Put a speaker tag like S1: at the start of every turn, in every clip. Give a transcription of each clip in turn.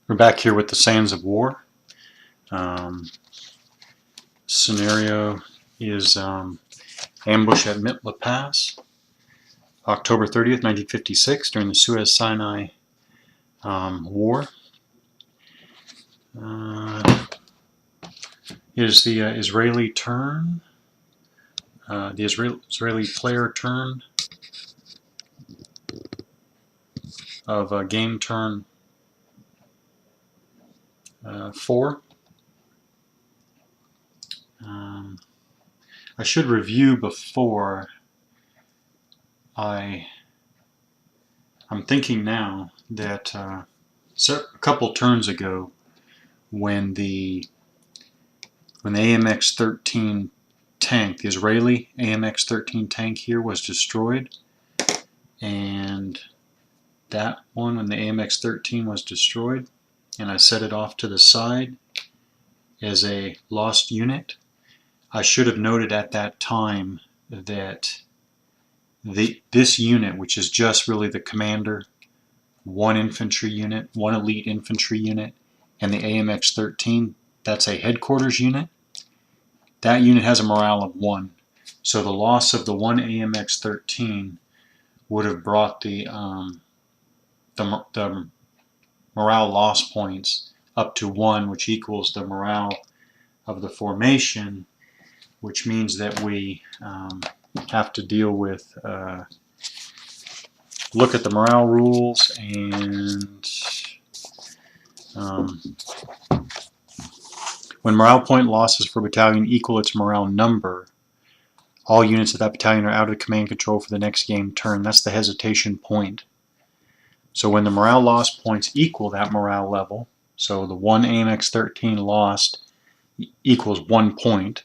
S1: We're back here with the Sands of War. Scenario is ambush at Mitla Pass, October 30th, 1956, during the Suez-Sinai War. Is the Israeli turn, the Israeli player turn of game turn 4. I should review before I'm thinking now that a couple turns ago, when the AMX-13 tank, the Israeli AMX-13 tank here, was destroyed, and that one, when the AMX-13 was destroyed, and I set it off to the side as a lost unit, I should have noted at that time that this unit, which is just really the commander, one infantry unit, one elite infantry unit, and the AMX-13, that's a headquarters unit. That unit has a morale of 1. So the loss of the one AMX-13 would have brought the morale loss points up to 1, which equals the morale of the formation, which means that we have to deal with, look at the morale rules, and when morale point losses for a battalion equal its morale number, all units of that battalion are out of command control for the next game turn. That's the hesitation point. So when the morale loss points equal that morale level, so the one AMX-13 lost equals 1 point,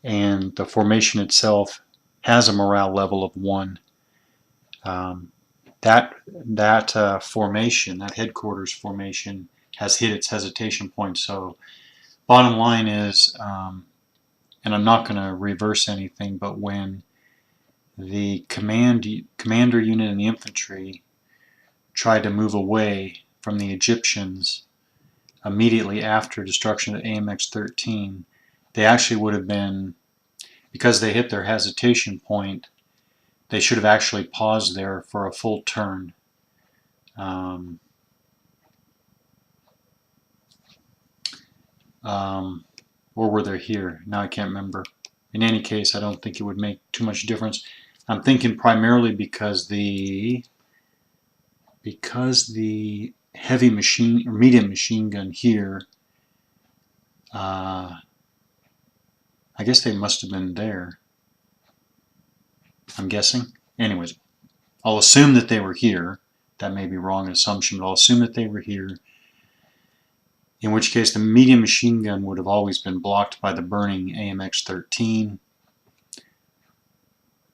S1: and the formation itself has a morale level of 1, that formation, that headquarters formation, has hit its hesitation point. So bottom line is, and I'm not going to reverse anything, but when the commander unit and the infantry tried to move away from the Egyptians immediately after destruction of AMX-13, they actually would have been, because they hit their hesitation point, they should have actually paused there for a full turn. Or were they here? Now I can't remember. In any case, I don't think it would make too much difference. I'm thinking primarily because the heavy machine or medium machine gun here, I guess they must have been there, I'm guessing. Anyways, I'll assume that they were here. That may be wrong assumption, but I'll assume that they were here, in which case the medium machine gun would have always been blocked by the burning AMX-13.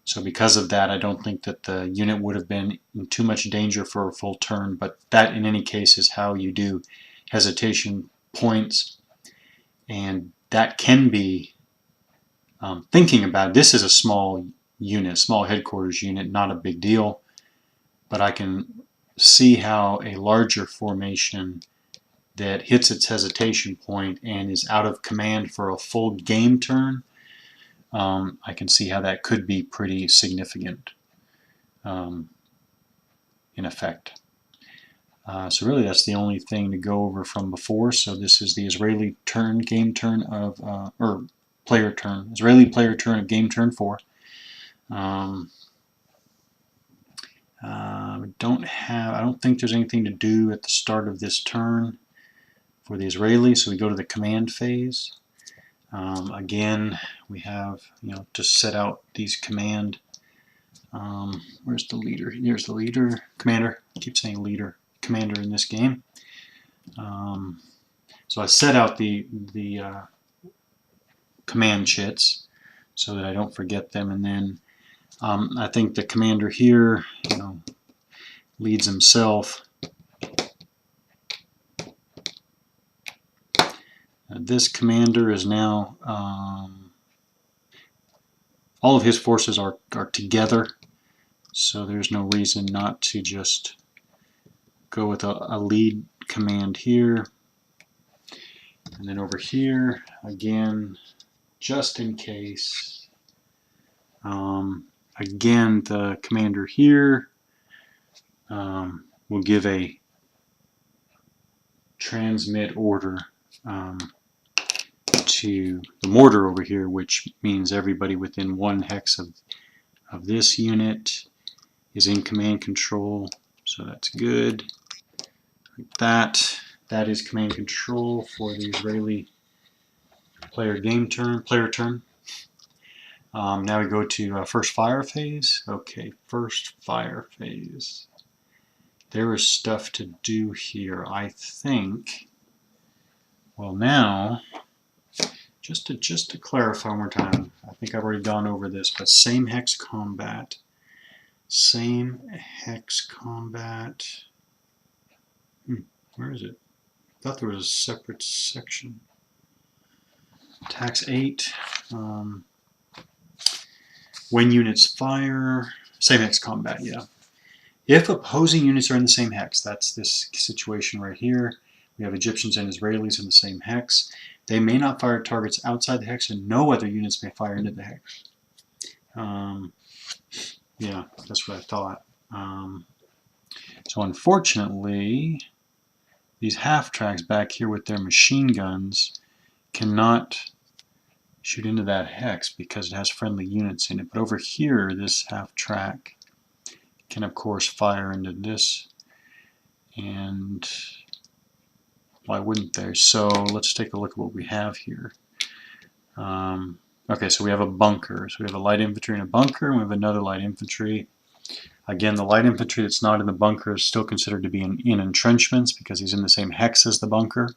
S1: So because of that, I don't think that the unit would have been in too much danger for a full turn, but that in any case is how you do hesitation points, and that can be, thinking about it, this is a small unit, small headquarters unit, not a big deal, but I can see how a larger formation that hits its hesitation point and is out of command for a full game turn, I can see how that could be pretty significant in effect. So really that's the only thing to go over from before. So this is the Israeli turn, game turn of, or player turn, Israeli player turn of game turn 4. I don't think there's anything to do at the start of this turn for the Israelis, so we go to the command phase. Again, we have, to set out these command, where's the leader? Here's the leader, commander, I keep saying leader, commander in this game. So I set out the command chits so that I don't forget them, and then I think the commander here, leads himself. This commander is now, all of his forces are together, so there's no reason not to just go with a lead command here. And then over here, again, just in case, again, the commander here will give a transmit order to the mortar over here, which means everybody within 1 hex of this unit is in command control. So that's good. Like that. That is command control for the Israeli player turn. Now we go to first fire phase. Okay, first fire phase. There is stuff to do here, I think. Well, now, just to clarify one more time, I think I've already gone over this, but same hex combat. Same hex combat. Where is it? I thought there was a separate section. Tax 8. When units fire, same hex combat, yeah. If opposing units are in the same hex, that's this situation right here. We have Egyptians and Israelis in the same hex. They may not fire targets outside the hex, and no other units may fire into the hex. Yeah, that's what I thought. So unfortunately, these half-tracks back here with their machine guns cannot shoot into that hex because it has friendly units in it. But over here, this half-track can, of course, fire into this. And why wouldn't they? So let's take a look at what we have here. Okay, so we have a bunker. So we have a light infantry and a bunker, and we have another light infantry. Again, the light infantry that's not in the bunker is still considered to be in entrenchments because he's in the same hex as the bunker.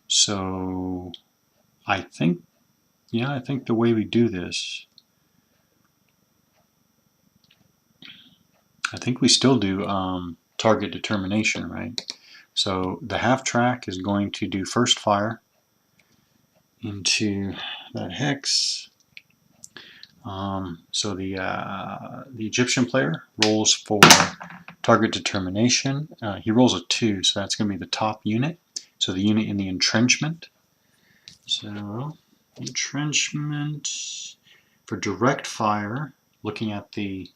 S1: So I think, yeah, I think the way we do this, I think we still do target determination, right? So the half track is going to do first fire into that hex. So the Egyptian player rolls for target determination. He rolls a 2, so that's going to be the top unit. So the unit in the entrenchment. So entrenchment for direct fire. Looking at the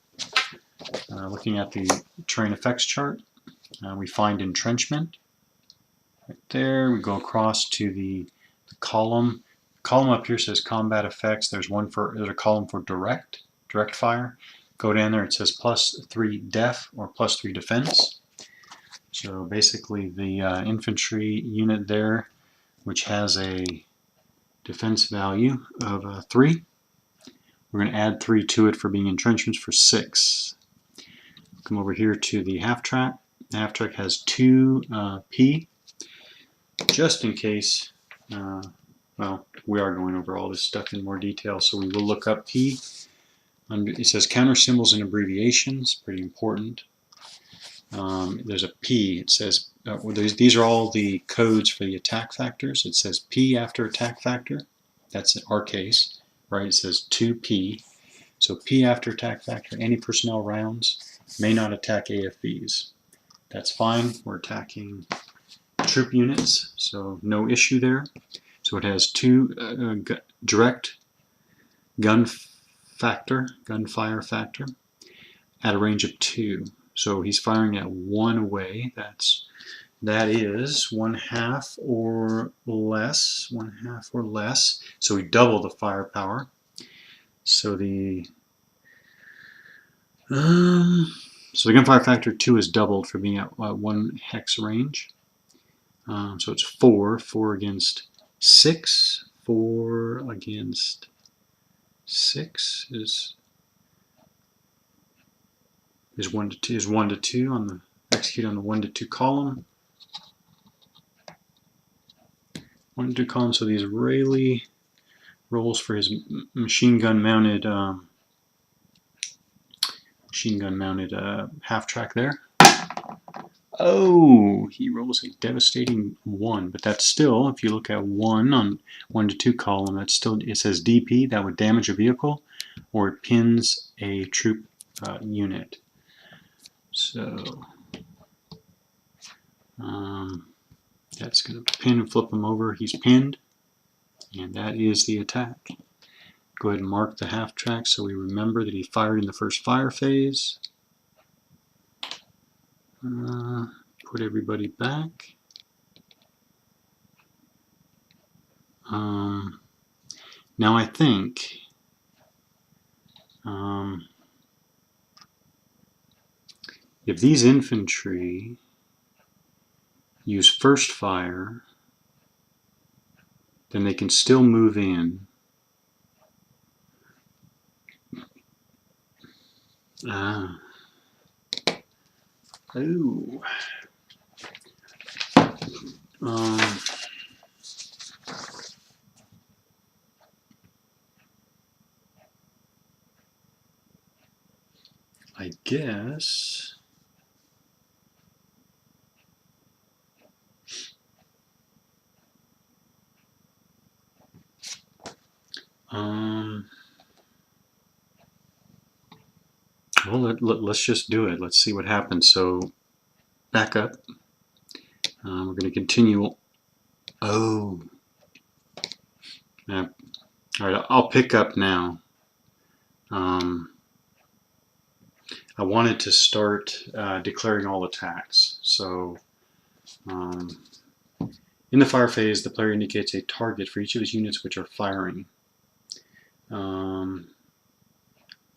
S1: terrain effects chart, we find entrenchment right there. We go across to the column. Column up here says combat effects. There's a column for direct fire. Go down there, it says +3 def or +3 defense. So basically the infantry unit there, which has a defense value of 3, we're going to add 3 to it for being entrenchments for 6. Come over here to the half track. The half track has 2 P, just in case. Well, we are going over all this stuff in more detail, so we will look up P. It says counter symbols and abbreviations, pretty important. There's a P. It says, these are all the codes for the attack factors. It says P after attack factor. That's our case, right? It says 2P. So P after attack factor, any personnel rounds may not attack AFVs. That's fine. We're attacking troop units, so no issue there. So it has 2 direct gunfire factor at a range of 2. So he's firing at 1 away. That is 1/2 or less. 1/2 or less. So we double the firepower. So the gunfire factor 2 is doubled for being at 1 hex range. So it's 4. 4 against 6. 4 against 6 is 1 to 2. Is 1 to 2 on the execute on the 1 to 2 column. 1 to 2 column. So the Israeli rolls for his machine gun mounted half track there. Oh, he rolls a devastating 1, but that's still, if you look at 1 on 1 to 2 column, that's still, it says DP, that would damage a vehicle, or it pins a troop unit. So, Cat's going to pin and flip him over. He's pinned, and that is the attack. Go ahead and mark the half track so we remember that he fired in the first fire phase. Put everybody back. Now I think if these infantry use first fire, then they can still move in. Ooh. I guess well, let's just do it. Let's see what happens. So back up. We're going to continue. Oh. All right, I'll pick up now. I wanted to start declaring all attacks. So in the fire phase, the player indicates a target for each of his units which are firing.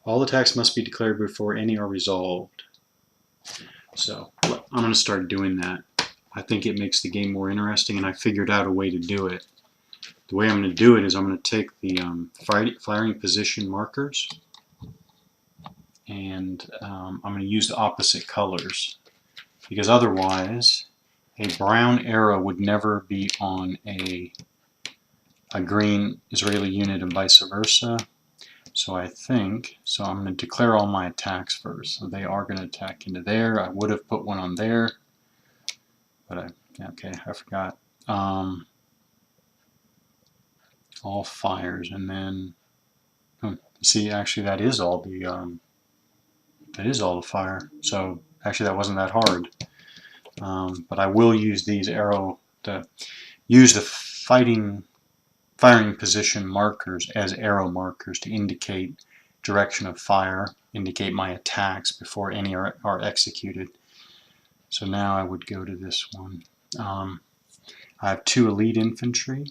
S1: All attacks must be declared before any are resolved. So I'm going to start doing that. I think it makes the game more interesting, and I figured out a way to do it. The way I'm going to do it is I'm going to take the firing position markers, and I'm going to use the opposite colors, because otherwise a brown arrow would never be on a green Israeli unit and vice versa. So I think, I'm going to declare all my attacks first. So they are going to attack into there. I would have put one on there, but I forgot. All fires, and then see, actually that is all the fire. So actually that wasn't that hard. But I will use these use the firing position markers as arrow markers to indicate direction of fire, indicate my attacks before any are executed. So now I would go to this one. I have 2 elite infantry.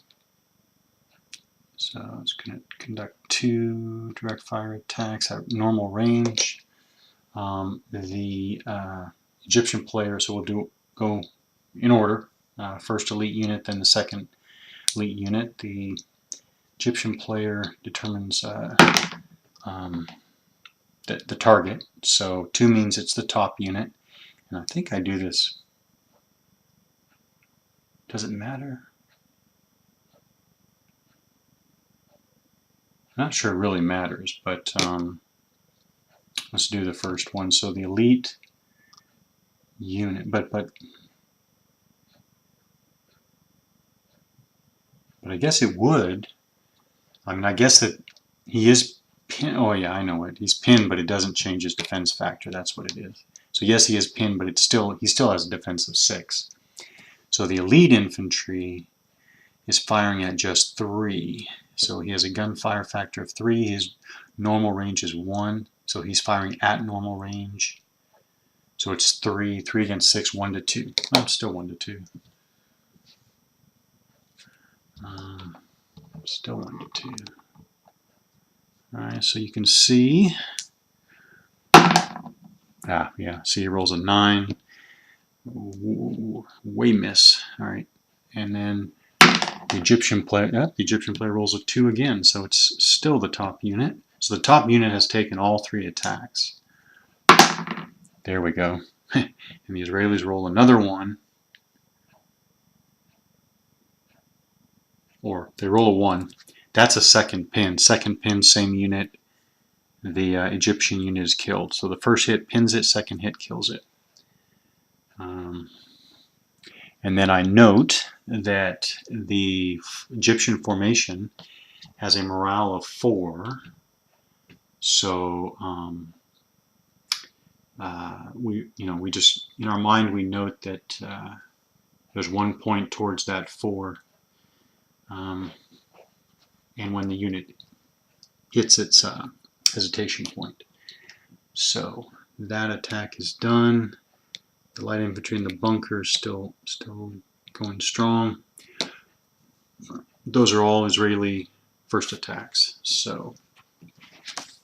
S1: So I was going to conduct 2 direct fire attacks at normal range. The Egyptian player, so we'll go in order. First elite unit, then the second elite unit. The Egyptian player determines the target. So 2 means it's the top unit. And I think I do this. Does it matter? I'm not sure it really matters, but let's do the first one. So the elite unit, but I guess it would. I mean, I guess that he is pinned. Oh yeah, I know it. He's pinned, but it doesn't change his defense factor. That's what it is. So yes, he is pinned, but he still has a defense of 6. So the elite infantry is firing at just 3. So he has a gunfire factor of 3. His normal range is 1. So he's firing at normal range. So it's 3 against 6, 1 to 2. Oh, still 1 to 2. Still 1 to 2. Alright, so you can see. Yeah, see he rolls a 9. Way miss. Alright, and then the Egyptian player rolls a 2 again, so it's still the top unit. So the top unit has taken all 3 attacks. There we go. And the Israelis roll another 1. Or they roll a 1. That's a second pin. Second pin, same unit. The Egyptian unit is killed. So the first hit pins it, second hit kills it. And then I note that the Egyptian formation has a morale of 4. So we just in our mind we note that There's 1 point towards that 4. And when the unit hits its hesitation point. So that attack is done. The light infantry in the bunker is still going strong. Those are all Israeli first attacks. So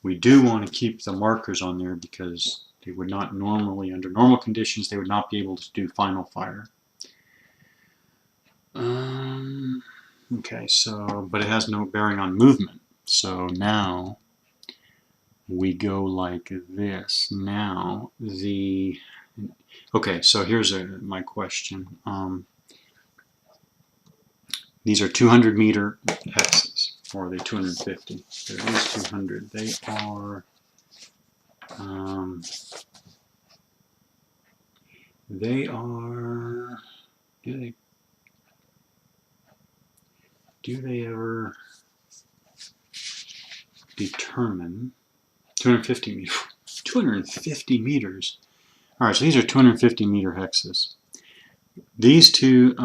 S1: we do want to keep the markers on there because they would not normally, under normal conditions, they would not be able to do final fire. Okay, so, but it has no bearing on movement. So now we go like this. Now okay, so here's my question. These are 200 meter hexes, or are they 250? They're at least 200. They are, do they ever determine 250 meters? 250 meters. All right, so these are 250 meter hexes. These two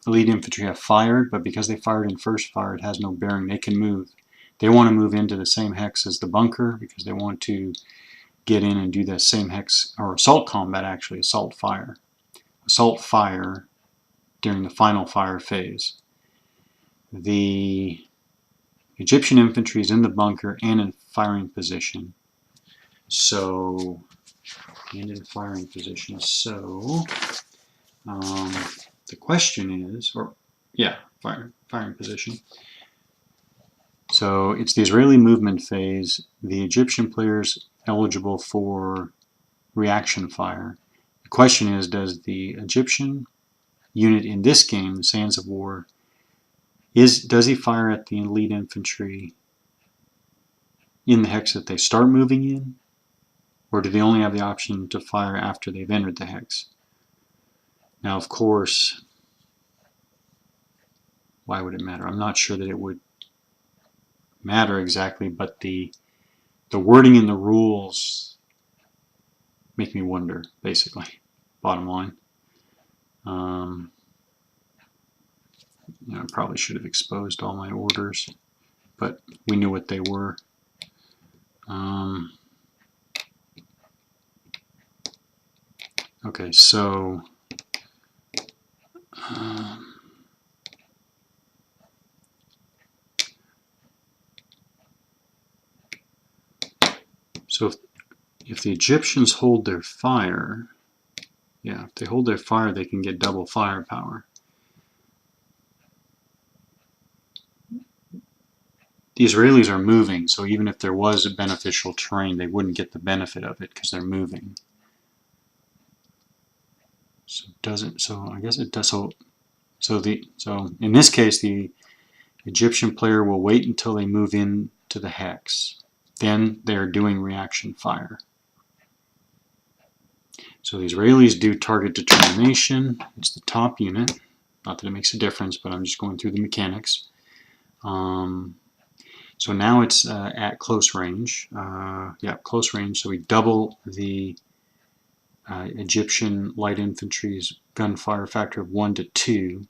S1: elite infantry have fired, but because they fired in first fire, it has no bearing. They can move. They want to move into the same hex as the bunker because they want to get in and do the same hex, or assault combat actually, assault fire. Assault fire during the final fire phase. The Egyptian infantry is in the bunker and in firing position. So, and in firing position. So, the question is, firing position. So it's the Israeli movement phase. The Egyptian players eligible for reaction fire. The question is, does the Egyptian unit in this game, the Sands of War, does he fire at the elite infantry in the hex that they start moving in? Or do they only have the option to fire after they've entered the hex? Now, of course, why would it matter? I'm not sure that it would matter exactly, but the wording in the rules make me wonder, basically, bottom line. I probably should have exposed all my orders, but we knew what they were. Okay, so if the Egyptians hold their fire, if they hold their fire, they can get double firepower. The Israelis are moving, so even if there was a beneficial terrain, they wouldn't get the benefit of it because they're moving. So I guess it does. So in this case, the Egyptian player will wait until they move into the hex. Then they're doing reaction fire. So the Israelis do target determination. It's the top unit. Not that it makes a difference, but I'm just going through the mechanics. So now it's at close range. Close range. So we double the Egyptian light infantry's gunfire factor of 1 to 2.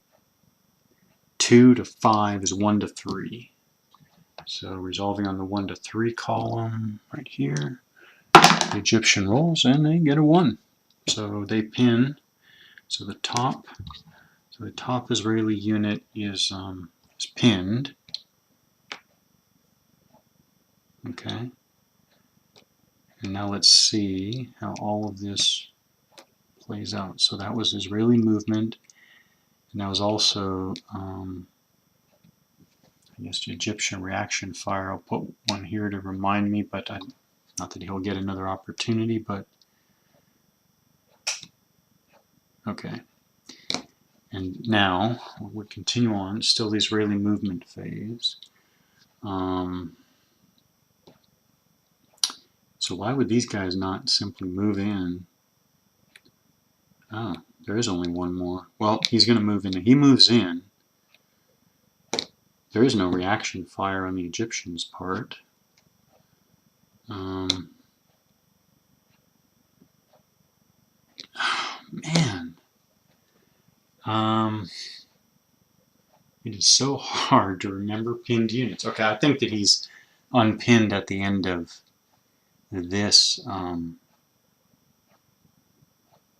S1: 2 to 5 is 1 to 3. So resolving on the 1 to 3 column right here. The Egyptian rolls and they get a 1. So they pin. So the top Israeli unit is pinned. Okay. And now let's see how all of this plays out. So that was Israeli movement, and that was also, I guess, the Egyptian reaction fire. I'll put one here to remind me, but not that he'll get another opportunity, but okay. And now we continue on, still the Israeli movement phase. So why would these guys not simply move in? Oh, there is only one more. Well, he's going to move in. He moves in. There is no reaction fire on the Egyptians' part. Oh, man. It is so hard to remember pinned units. Okay, I think that he's unpinned at the end of this.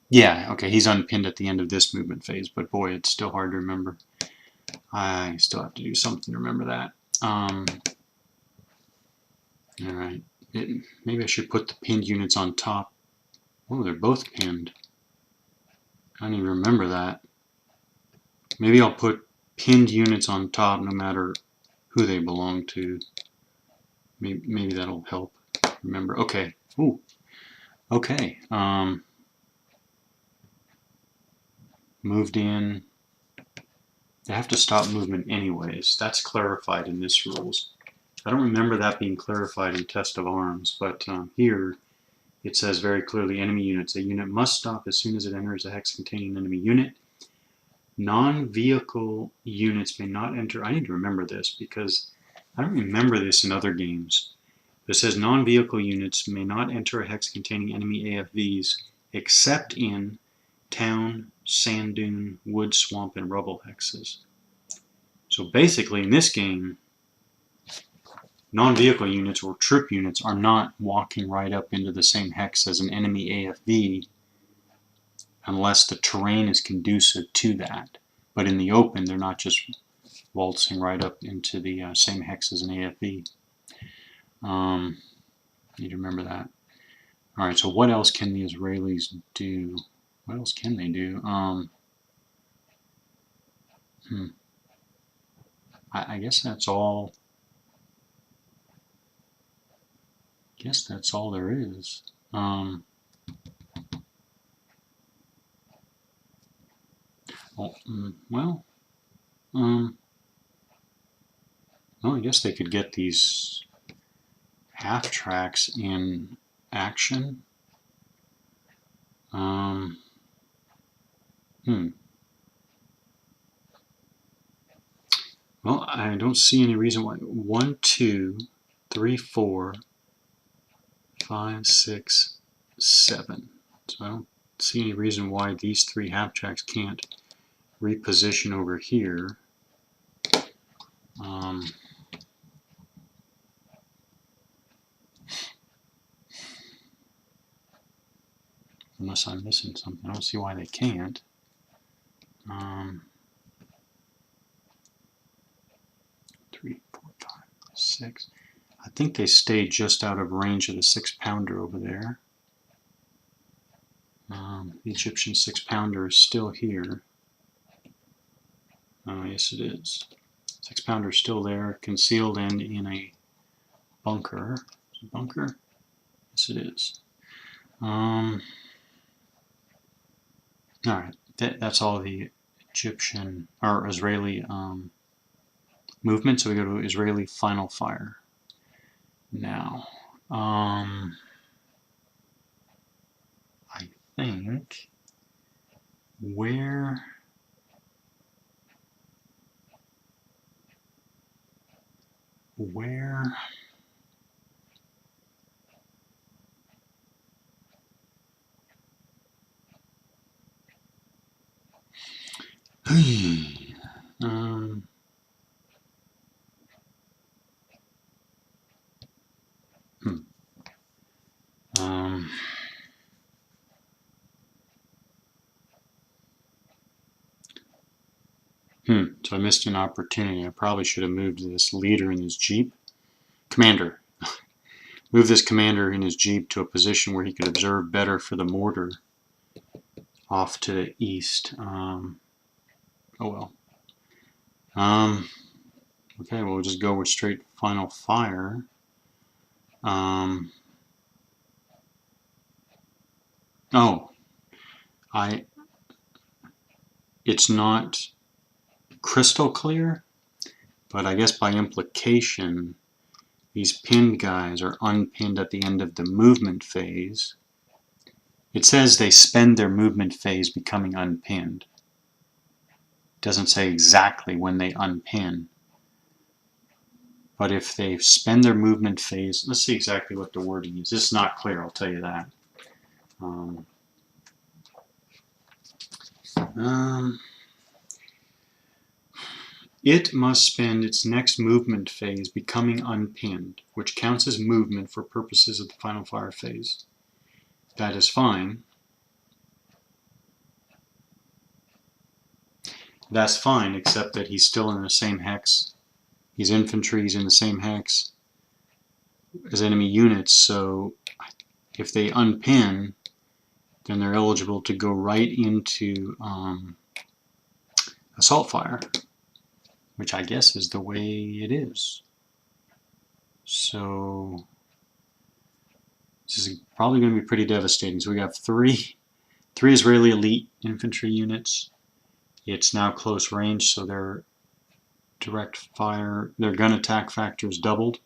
S1: Yeah, okay, he's unpinned at the end of this movement phase, but boy, it's still hard to remember. I still have to do something to remember that. Alright, maybe I should put the pinned units on top. Oh, they're both pinned. I don't even remember that. Maybe I'll put pinned units on top no matter who they belong to. Maybe that'll help remember. Okay. Ooh. Okay. Moved in. They have to stop movement anyways. That's clarified in this rules. I don't remember that being clarified in test of arms, but here it says very clearly enemy units. A unit must stop as soon as it enters a hex containing enemy unit. Non-vehicle units may not enter. I need to remember this because I don't remember this in other games. It says non-vehicle units may not enter a hex containing enemy AFVs except in town, sand dune, wood, swamp, and rubble hexes. So basically in this game, non-vehicle units or troop units are not walking right up into the same hex as an enemy AFV unless the terrain is conducive to that. But in the open, they're not just waltzing right up into the same hex as an AFV. Need to remember that. Alright, so what else can the Israelis do? What else can they do? I guess that's all. That's all there is. Well, I guess they could get these half tracks in action. Well, I don't see any reason why. 1, 2, 3, 4, 5, 6, 7. So I don't see any reason why these 3 half tracks can't reposition over here. Unless I'm missing something. I don't see why they can't. 3, 4, 5, 6. I think they stay just out of range of the 6-pounder over there. The Egyptian 6-pounder is still here. Yes, it is. 6-pounder is still there, concealed and in a bunker. Is it a bunker? Yes, it is. Alright, that's all the Egyptian or Israeli movement. So we go to Israeli final fire. Now, I think where so I missed an opportunity. I probably should have moved this leader in his jeep. Commander. Move this commander in his jeep to a position where he could observe better for the mortar off to the east. Oh well. Okay, we'll just go with straight final fire. It's not crystal clear, but I guess by implication, these pinned guys are unpinned at the end of the movement phase. It says they spend their movement phase becoming unpinned. It doesn't say exactly when they unpin. But if they spend their movement phase, let's see exactly what the wording is. It's not clear, I'll tell you that. It must spend its next movement phase becoming unpinned, which counts as movement for purposes of the final fire phase. That is fine. That's fine, except that he's still in the same hex. He's infantry, he's in the same hex as enemy units, so if they unpin, then they're eligible to go right into assault fire, which I guess is the way it is. So this is probably going to be pretty devastating. So we have three Israeli elite infantry units. It's now close range, so their direct fire, their gun attack factor is doubled.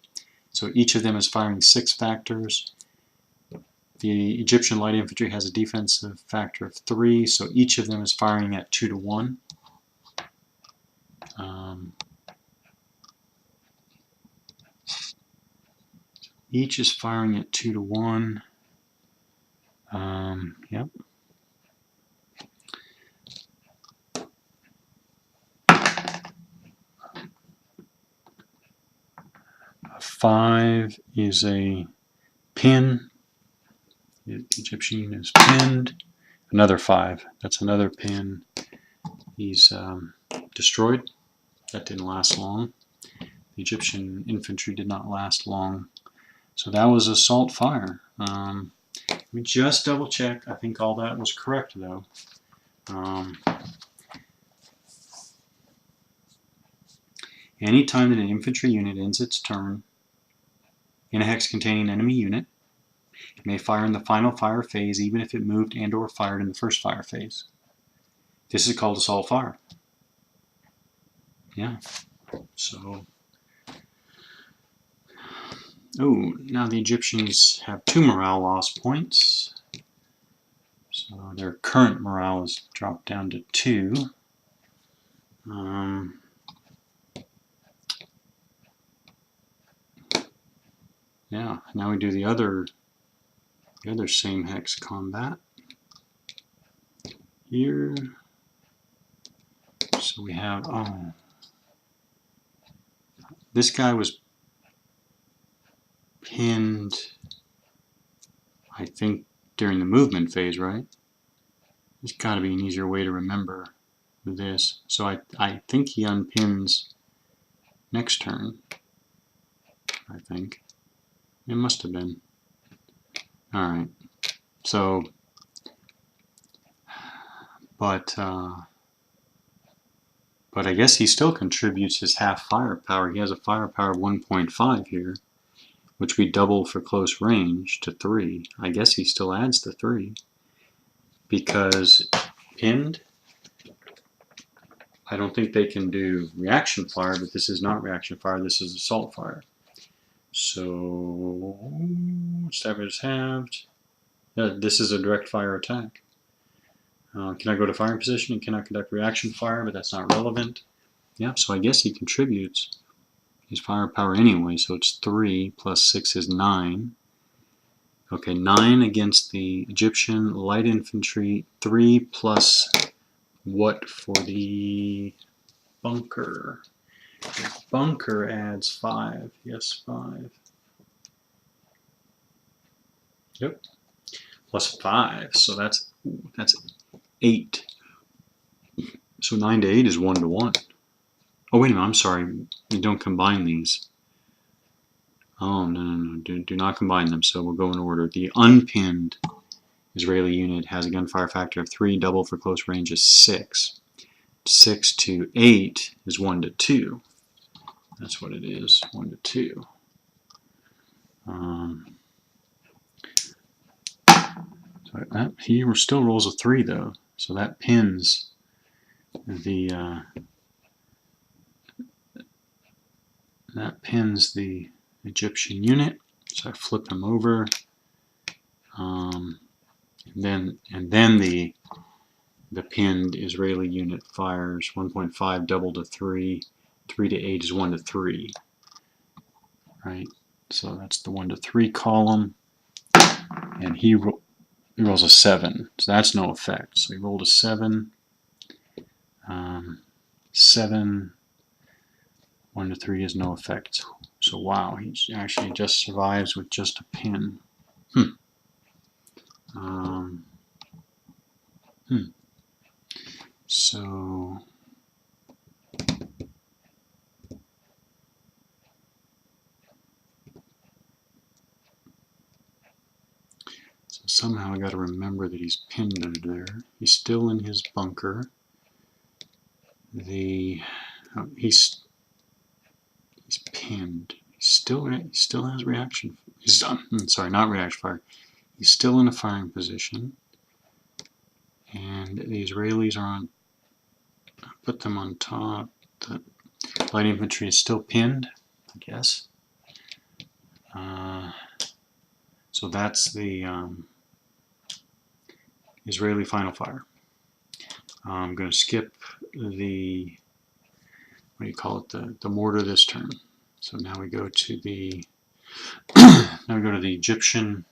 S1: So each of them is firing 6 factors. The Egyptian light infantry has a defensive factor of 3, so each of them is firing at 2 to 1. Each is firing at 2 to 1. Yep. A 5 is a pin. The Egyptian unit is pinned. Another 5. That's another pin. He's destroyed. That didn't last long. The Egyptian infantry did not last long. So that was assault fire. Let me just double check. I think all that was correct though. Anytime that an infantry unit ends its turn in a hex containing an enemy unit, it may fire in the final fire phase even if it moved and or fired in the first fire phase. This is called assault fire. Yeah. So, oh, now the Egyptians have 2 morale loss points. So their current morale is dropped down to 2. Yeah, now we do the other same hex combat here. So we have, this guy was pinned, I think, during the movement phase, right? There's got to be an easier way to remember this. So I think he unpins next turn, I think. It must have been. Alright. So, but I guess he still contributes his half firepower. He has a firepower of 1.5 here, which we double for close range to 3. I guess he still adds the 3. Because pinned, I don't think they can do reaction fire, but this is not reaction fire, this is assault fire. So, stab is halved. This is a direct fire attack. Can I go to firing position and cannot conduct reaction fire, but that's not relevant. Yeah, so I guess he contributes his firepower anyway, so it's 3 plus 6 is 9. Okay, 9 against the Egyptian light infantry, 3 plus what for the bunker? The bunker adds 5. Yes, 5. Yep. Plus 5, so that's 8. So 9 to 8 is 1 to 1. Oh, wait a minute, I'm sorry. You don't combine these. Oh, no. Do not combine them, so we'll go in order. The unpinned Israeli unit has a gunfire factor of 3, double for close range is 6. 6 to 8 is 1 to 2. That's what it is, 1 to 2. So he still rolls a 3 though, so that pins the Egyptian unit. So I flip him over, and then the pinned Israeli unit fires 1.5 double to 3. 3 to 8 is 1 to 3. Right? So that's the 1 to 3 column. And he rolls a 7. So that's no effect. So he rolled a 7. 7 1 to 3 is no effect. So wow, he actually just survives with just a pin. Um, So somehow I got to remember that he's pinned under there. He's still in his bunker. He's pinned. He still has reaction. He's sorry, not reaction fire. He's still in a firing position. And the Israelis are on. Put them on top. The light infantry is still pinned, I guess. So that's the Israeli final fire. I'm going to skip the, what do you call it, the mortar this turn. So now we go to the Egyptian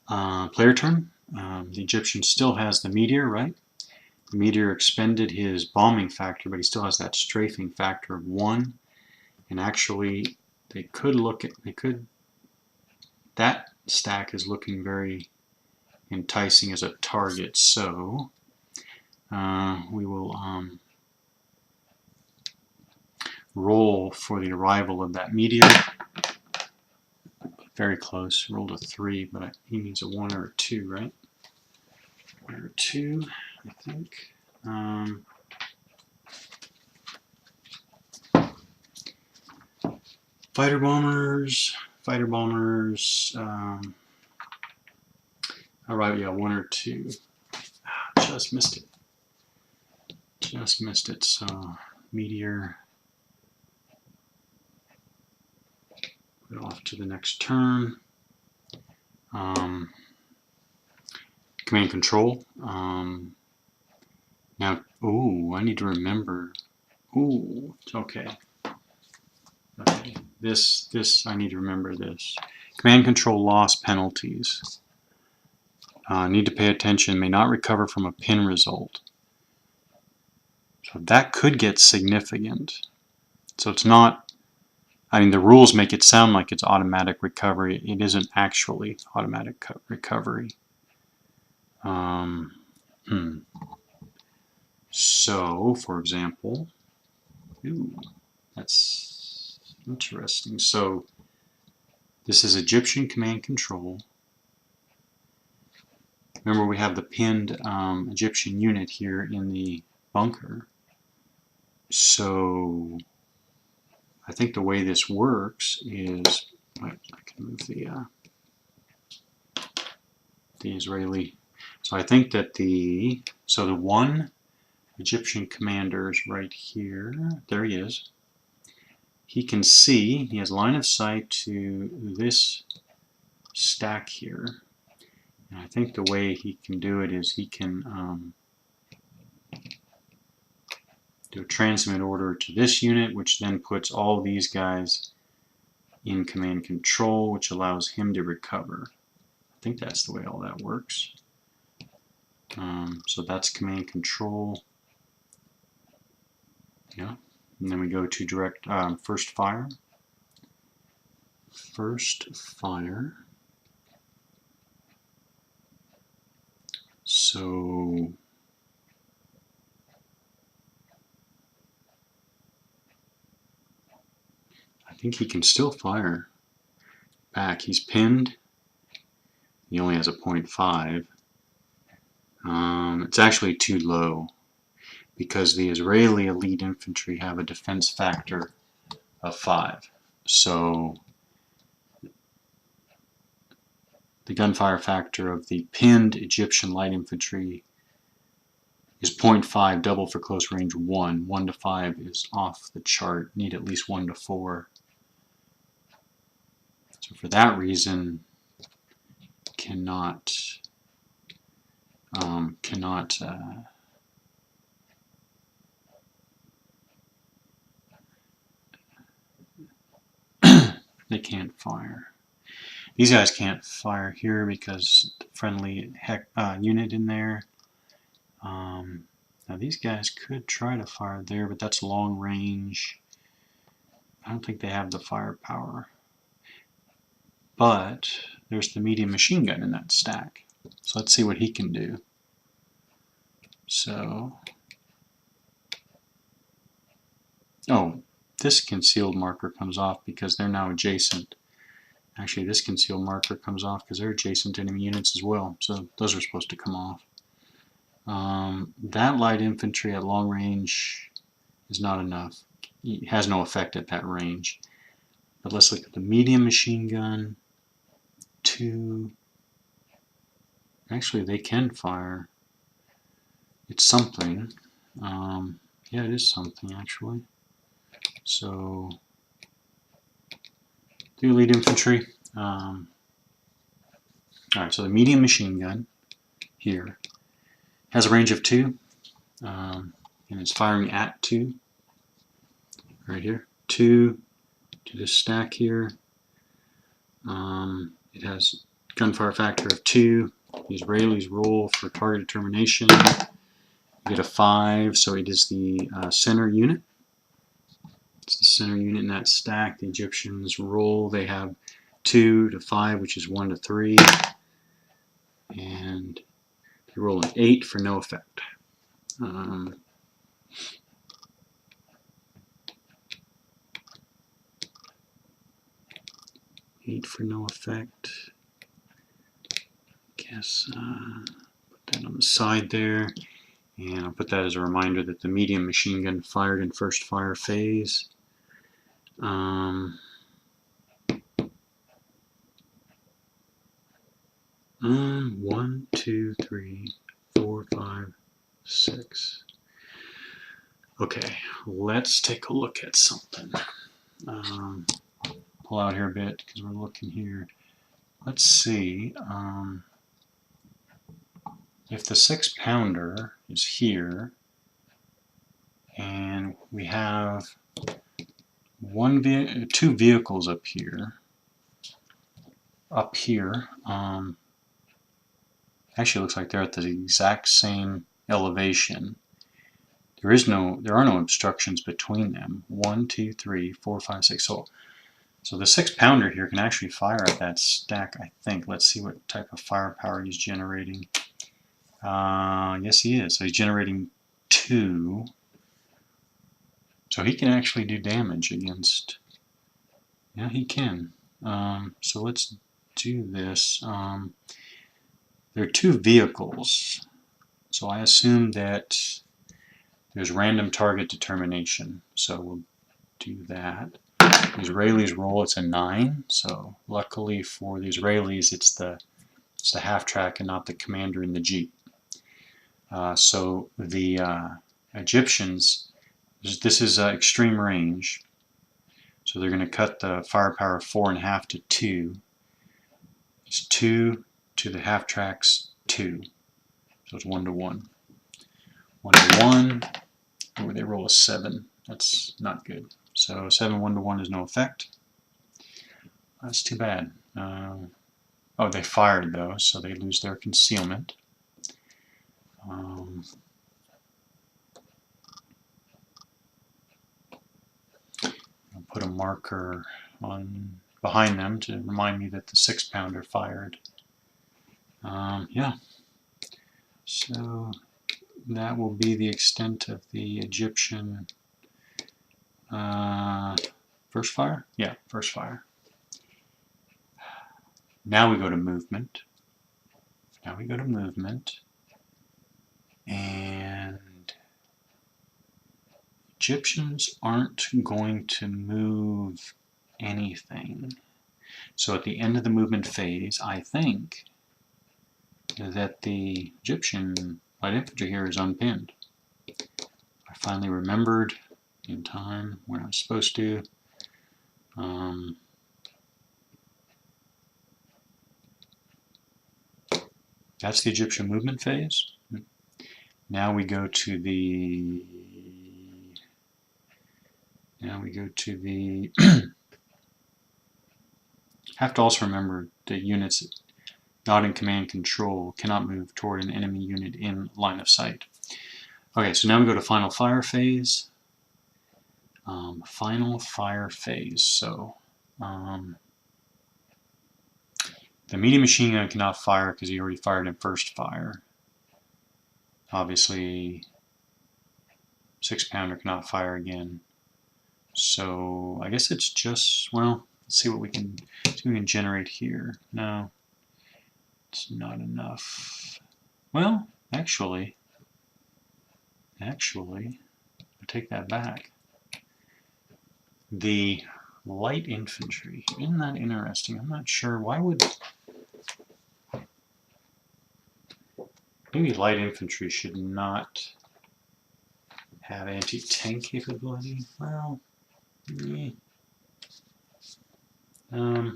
S1: player turn. The Egyptian still has the meteor, right? The meteor expended his bombing factor, but he still has that strafing factor of 1. And actually, that stack is looking very enticing as a target. So we will roll for the arrival of that meteor. Very close. Rolled a 3, but he needs a 1 or a 2, right? 1 or 2, I think. Fighter bombers. All right, yeah, 1 or 2. Just missed it. So meteor. Put it off to the next turn. Command control. Now, I need to remember. Okay. Okay, this I need to remember this. Command control loss penalties. Need to pay attention. May not recover from a pin result. So that could get significant. So it's not. I mean, the rules make it sound like it's automatic recovery. It isn't actually automatic recovery. So, for example, that's interesting. So, this is Egyptian command control. Remember, we have the pinned Egyptian unit here in the bunker. So, I think the way this works is, I can move the Israeli. So I think that the one Egyptian commander is right here. There he is. He can see, he has line of sight to this stack here. And I think the way he can do it is he can do a transmit order to this unit, which then puts all these guys in command control, which allows him to recover. I think that's the way all that works. So that's command control. Yeah. And then we go to direct first fire. First fire. So I think he can still fire back. He's pinned. He only has a 0.5. It's actually too low because the Israeli elite infantry have a defense factor of 5. So the gunfire factor of the pinned Egyptian light infantry is 0.5, double for close range 1. 1 to 5 is off the chart. Need at least 1 to 4. So for that reason, cannot they can't fire. These guys can't fire here because the friendly unit in there. Now these guys could try to fire there, but that's long range. I don't think they have the firepower. But there's the medium machine gun in that stack. So let's see what he can do. So, oh, this concealed marker comes off because they're now adjacent. Actually, this concealed marker comes off because they're adjacent to enemy units as well. So those are supposed to come off. That light infantry at long range is not enough. It has no effect at that range. But let's look at the medium machine gun. 2. Actually, they can fire. It's something. Yeah, it is something actually. So, the elite infantry. Alright, so the medium machine gun here has a range of 2, and it's firing at 2. Right here. 2 to this stack here. It has gunfire factor of 2. The Israelis roll for target determination. You get a 5, so it is the center unit. It's the center unit in that stack. The Egyptians roll. They have 2 to 5, which is 1 to 3. And they roll an 8 for no effect. 8 for no effect. Guess put that on the side there. And I'll put that as a reminder that the medium machine gun fired in first fire phase. 1, 2, 3, 4, 5, 6. Okay, let's take a look at something. Pull out here a bit because we're looking here. Let's see. If the 6-pounder is here, and we have 2 vehicles up here. Actually, it looks like they're at the exact same elevation. There are no obstructions between them. 1, 2, 3, 4, 5, 6. So the 6-pounder here can actually fire at that stack, I think. Let's see what type of firepower he's generating. Yes, he is. So he's generating 2. So he can actually do damage against... Yeah, he can. So let's do this. There are 2 vehicles. So I assume that there's random target determination. So we'll do that. The Israelis roll, it's a 9. So luckily for the Israelis, it's the half-track and not the commander in the Jeep. So the Egyptians, this is extreme range. So they're going to cut the firepower of 4.5 to 2. It's 2 to the half-tracks 2. So it's 1 to 1. 1 to 1. Oh, they roll a 7. That's not good. So 7, 1 to 1 is no effect. That's too bad. Oh, they fired though, so they lose their concealment. I'll put a marker on behind them to remind me that the 6-pounder fired. Yeah. So that will be the extent of the Egyptian first fire? Yeah, first fire. Now we go to movement. And Egyptians aren't going to move anything. So at the end of the movement phase, I think that the Egyptian light infantry here is unpinned. I finally remembered in time when I was supposed to. That's the Egyptian movement phase. Now we go to the have to also remember the units not in command control cannot move toward an enemy unit in line of sight. Okay, so now we go to final fire phase. Final fire phase. So the medium machine gun cannot fire because he already fired in first fire. Obviously, 6-pounder cannot fire again. So I guess it's just, well, let's see what we can generate here. No, it's not enough. Well, actually, I take that back. The light infantry, isn't that interesting? I'm not sure. Why would... Maybe light infantry should not have anti-tank capability. Well, yeah. Well,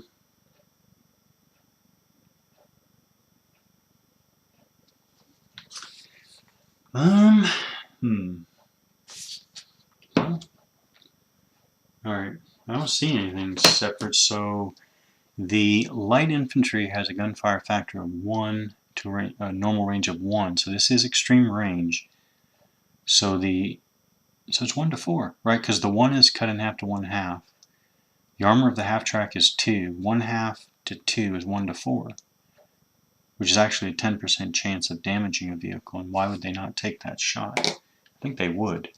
S1: alright, I don't see anything separate, so the light infantry has a gunfire factor of 1 to a normal range of 1, so this is extreme range. So it's 1 to 4, right? Because the 1 is cut in half to 1/2. The armor of the half track is 2. 1/2 to 2 is 1 to 4, which is actually a 10% chance of damaging a vehicle. And why would they not take that shot? I think they would.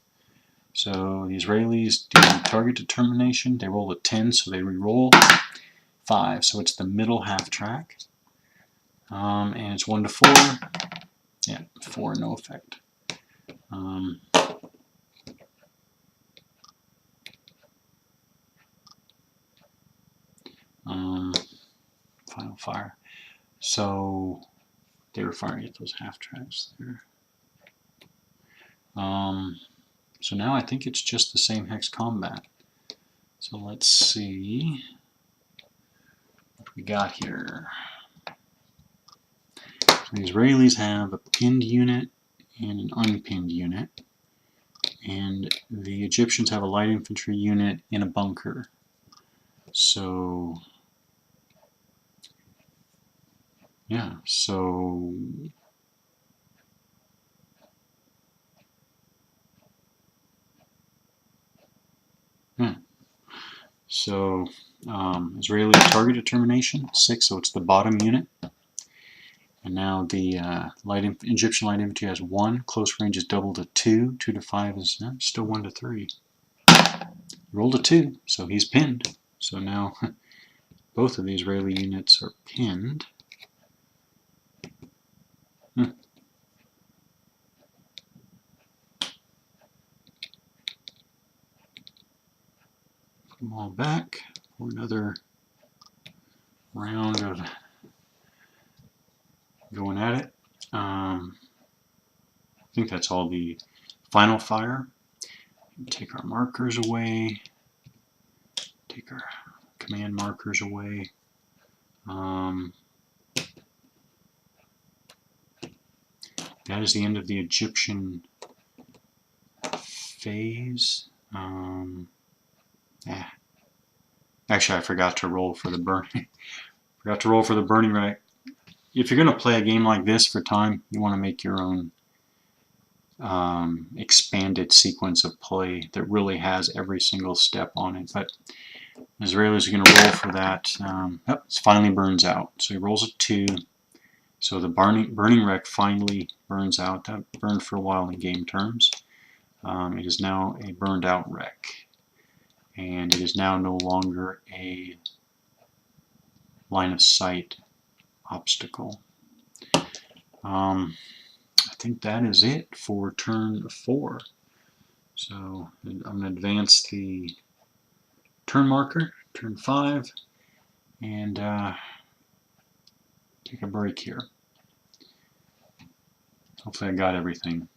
S1: So the Israelis do target determination. They roll a 10, so they re-roll 5. So it's the middle half track. And it's 1 to 4. Yeah, 4, no effect. Final fire. So they were firing at those half tracks there. So now I think it's just the same hex combat. So let's see what we got here. So the Israelis have a pinned unit and an unpinned unit. And the Egyptians have a light infantry unit in a bunker. So yeah, so Israeli target determination 6, so it's the bottom unit. And now the Egyptian light infantry has 1. Close range is double to 2. 2 to 5 is still 1 to 3. Rolled a 2, so he's pinned. So now both of the Israeli units are pinned. Put them all back for another round of going at it. I think that's all the final fire. Take our markers away. Take our command markers away. That is the end of the Egyptian phase. Actually, I forgot to roll for the burning. Right. If you're going to play a game like this for time, you want to make your own expanded sequence of play that really has every single step on it. But Israelis are going to roll for that. It finally burns out. So he rolls a 2. So the burning wreck finally burns out. That burned for a while in game terms. It is now a burned out wreck. And it is now no longer a line of sight obstacle. I think that is it for turn 4. So I'm going to advance the turn marker, turn 5, and take a break here. Hopefully I got everything.